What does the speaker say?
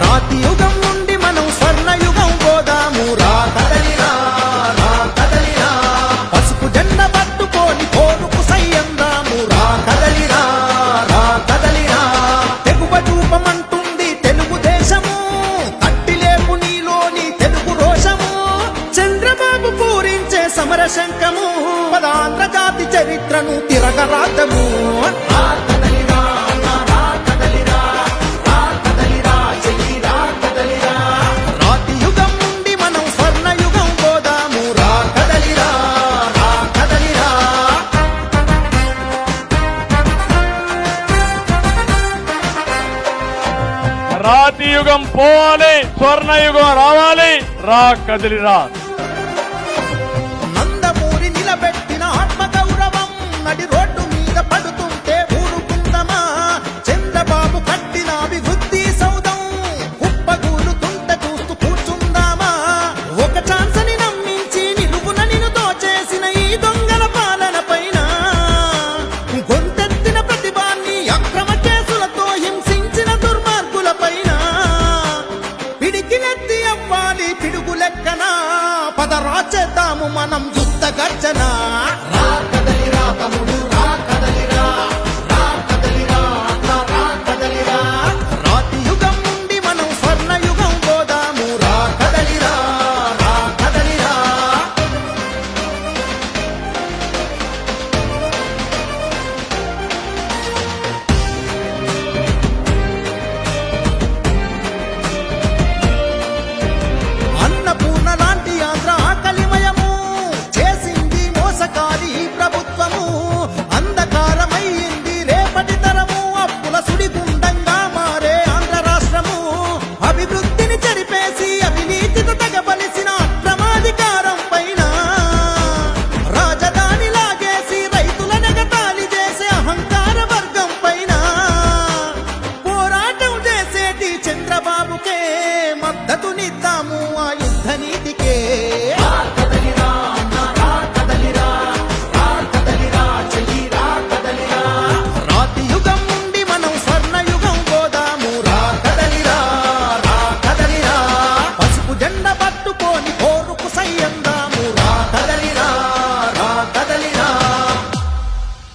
రాతి యుగం నుండి మనం స్వర్ణయుగం పోదాము రా కదలిరా రా కదలిరా పసుపు జెండ పట్టుకొని కోరుకు సయ్యందాము రా కదలిరా రా కదలిరా తెగువ చూపమంటుంది తెలుగుదేశము తట్టిలేపు నీలోని తెలుగు రోషము చంద్రబాబు పూరించే సమర శంఖము పదాంధ్ర జాతి చరిత్రను తిరగరాతము రాతి యుగం నుండి మనం స్వర్ణయుగం పోదాము రా కదలిరా రా కదలిరా రాతి యుగం పోవాలి, స్వర్ణయుగం రావాలి. రా కదిలిరా. నందమూరి నిలబెట్టిన ఆత్మగౌరవం నడి రోడ్డు మీద పడుతుంటే ఊరుకుందమా చంద్రబాబు కట్టిన అభివృద్ధి సౌధం కుప్పగూలుతుంటే చూస్తూ కూర్చుందామా ఒక ఛాన్స్ అని నమ్మించి నిలువున నిన్ను దోచేసిన ఈ దొంగల పాలన పైన గొంతెత్తిన ప్రతిభాన్ని అక్రమ కేసులతో హింసించిన దుర్మార్గుల పైన పిడికినెత్తి అవ్వాలి పిడుగు లెక్కన పదరా చేద్దాము మనం యుద్ధ గర్జన